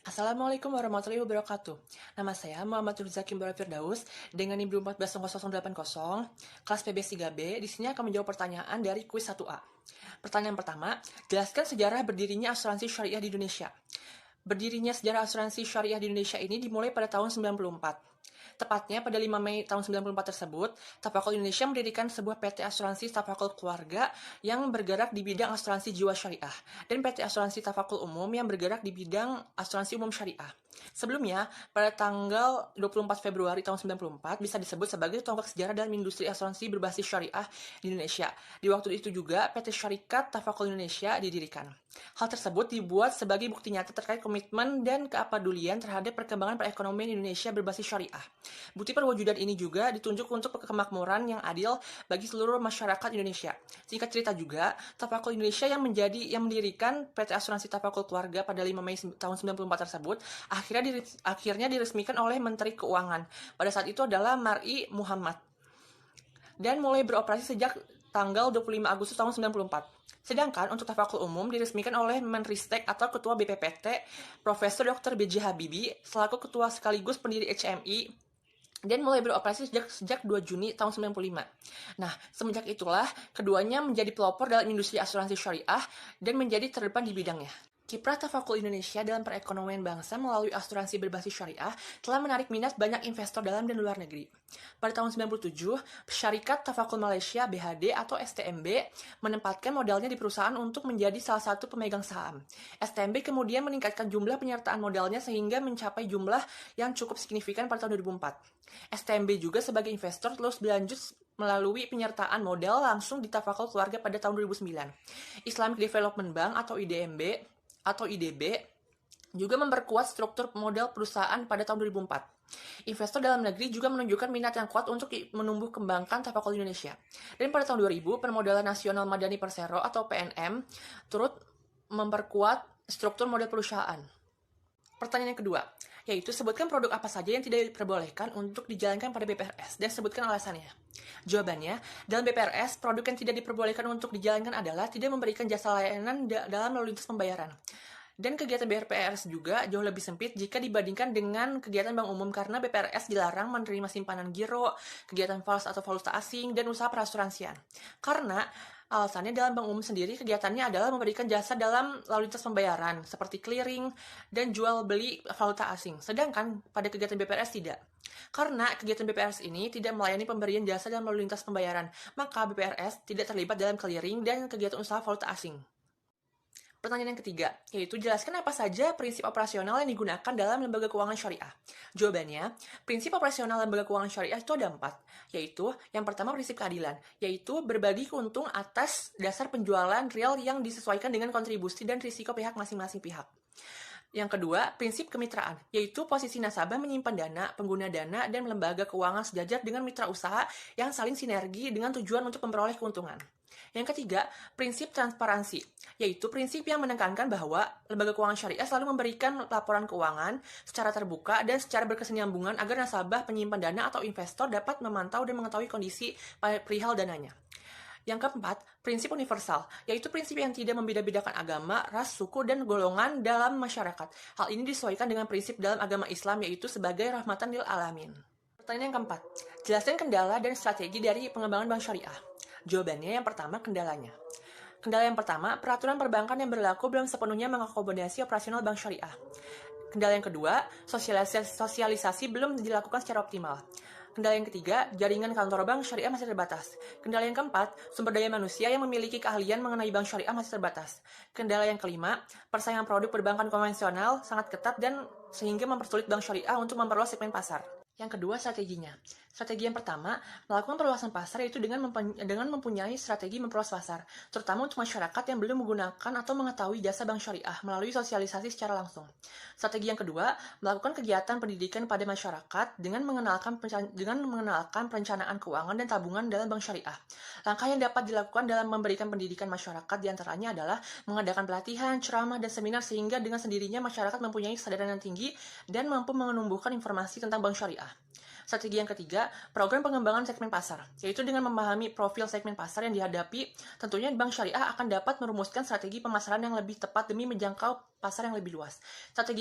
Assalamualaikum warahmatullahi wabarakatuh. Nama saya Muhammad Ruzaki Mbara Firdaus dengan NIM 140080, kelas PBS 3B. Di sini akan menjawab pertanyaan dari kuis 1A. Pertanyaan pertama, jelaskan sejarah berdirinya asuransi syariah di Indonesia. Berdirinya sejarah asuransi syariah di Indonesia ini dimulai pada tahun 94. Tepatnya pada 5 Mei tahun 94 tersebut, Tafakul Indonesia mendirikan sebuah PT Asuransi Tafakul Keluarga yang bergerak di bidang asuransi jiwa syariah dan PT Asuransi Tafakul Umum yang bergerak di bidang asuransi umum syariah. Sebelumnya, pada tanggal 24 Februari tahun 94 bisa disebut sebagai tonggak sejarah dalam industri asuransi berbasis syariah di Indonesia. Di waktu itu juga PT Syarikat Tafakul Indonesia didirikan. Hal tersebut dibuat sebagai bukti nyata terkait komitmen dan kepedulian terhadap perkembangan perekonomian Indonesia berbasis syariah. Bukti perwujudan ini juga ditunjuk untuk kemakmuran yang adil bagi seluruh masyarakat Indonesia. Singkat cerita juga, Tafakul Indonesia yang mendirikan PT Asuransi Tafakul Keluarga pada 5 Mei tahun 94 tersebut akhirnya diresmikan oleh Menteri Keuangan. Pada saat itu adalah Mar'i Muhammad. Dan mulai beroperasi sejak tanggal 25 Agustus tahun 94. Sedangkan untuk Tafakul Umum diresmikan oleh Menristek atau Ketua BPPT, Profesor Dr. B.J. Habibie, selaku Ketua sekaligus pendiri HMI, dan mulai beroperasi sejak 2 Juni tahun 95. Nah, semenjak itulah keduanya menjadi pelopor dalam industri asuransi syariah dan menjadi terdepan di bidangnya. Kiprah Tafakul Indonesia dalam perekonomian bangsa melalui asuransi berbasis syariah telah menarik minat banyak investor dalam dan luar negeri. Pada tahun 97, Syarikat Tafakul Malaysia BHD atau STMB menempatkan modalnya di perusahaan untuk menjadi salah satu pemegang saham. STMB kemudian meningkatkan jumlah penyertaan modalnya sehingga mencapai jumlah yang cukup signifikan pada tahun 2004. STMB juga sebagai investor terus berlanjut melalui penyertaan modal langsung di Tafakul Keluarga pada tahun 2009. Islamic Development Bank atau IDB juga memperkuat struktur modal perusahaan pada tahun 2004. Investor dalam negeri juga menunjukkan minat yang kuat untuk menumbuh kembangkan Tafakul Indonesia. Dan pada tahun 2000, Permodalan Nasional Madani Persero atau PNM turut memperkuat struktur modal perusahaan. Pertanyaan yang kedua, yaitu sebutkan produk apa saja yang tidak diperbolehkan untuk dijalankan pada BPRS dan sebutkan alasannya. Jawabannya, dalam BPRS, produk yang tidak diperbolehkan untuk dijalankan adalah tidak memberikan jasa layanan dalam lalu lintas pembayaran. Dan kegiatan BPRS juga jauh lebih sempit jika dibandingkan dengan kegiatan bank umum karena BPRS dilarang menerima simpanan giro, kegiatan fals atau valuta asing, dan usaha perasuransian. Karena alasannya dalam bank umum sendiri kegiatannya adalah memberikan jasa dalam lalu lintas pembayaran seperti clearing dan jual beli valuta asing. Sedangkan pada kegiatan BPRS tidak. Karena kegiatan BPRS ini tidak melayani pemberian jasa dalam lalu lintas pembayaran, maka BPRS tidak terlibat dalam clearing dan kegiatan usaha valuta asing. Pertanyaan yang ketiga, yaitu jelaskan apa saja prinsip operasional yang digunakan dalam lembaga keuangan syariah. Jawabannya, prinsip operasional lembaga keuangan syariah itu ada 4, yaitu yang pertama prinsip keadilan, yaitu berbagi keuntung atas dasar penjualan real yang disesuaikan dengan kontribusi dan risiko pihak masing-masing pihak. Yang kedua, prinsip kemitraan, yaitu posisi nasabah menyimpan dana, pengguna dana, dan lembaga keuangan sejajar dengan mitra usaha yang saling sinergi dengan tujuan untuk memperoleh keuntungan. Yang ketiga, prinsip transparansi, yaitu prinsip yang menekankan bahwa lembaga keuangan syariah selalu memberikan laporan keuangan secara terbuka dan secara berkesinambungan agar nasabah, penyimpan dana, atau investor dapat memantau dan mengetahui kondisi perihal dananya. Yang keempat, prinsip universal, yaitu prinsip yang tidak membeda-bedakan agama, ras, suku, dan golongan dalam masyarakat. Hal ini disesuaikan dengan prinsip dalam agama Islam, yaitu sebagai rahmatan lil alamin. Pertanyaan yang keempat, jelaskan kendala dan strategi dari pengembangan bank syariah. Jawabannya yang pertama, kendalanya. Kendala yang pertama, peraturan perbankan yang berlaku belum sepenuhnya mengakomodasi operasional bank syariah. Kendala yang kedua, sosialisasi belum dilakukan secara optimal. Kendala yang ketiga, jaringan kantor bank syariah masih terbatas. Kendala yang keempat, sumber daya manusia yang memiliki keahlian mengenai bank syariah masih terbatas. Kendala yang kelima, persaingan produk perbankan konvensional sangat ketat dan sehingga mempersulit bank syariah untuk memperluas segmen pasar. Yang kedua, strateginya. Strategi yang pertama, melakukan perluasan pasar yaitu dengan mempunyai strategi memperluas pasar, terutama untuk masyarakat yang belum menggunakan atau mengetahui jasa bank syariah melalui sosialisasi secara langsung. Strategi yang kedua, melakukan kegiatan pendidikan pada masyarakat dengan mengenalkan perencanaan keuangan dan tabungan dalam bank syariah. Langkah yang dapat dilakukan dalam memberikan pendidikan masyarakat diantaranya adalah mengadakan pelatihan, ceramah, dan seminar sehingga dengan sendirinya masyarakat mempunyai kesadaran yang tinggi dan mampu menumbuhkan informasi tentang bank syariah. Strategi yang ketiga, program pengembangan segmen pasar, yaitu dengan memahami profil segmen pasar yang dihadapi, tentunya bank syariah akan dapat merumuskan strategi pemasaran yang lebih tepat demi menjangkau pasar yang lebih luas. Strategi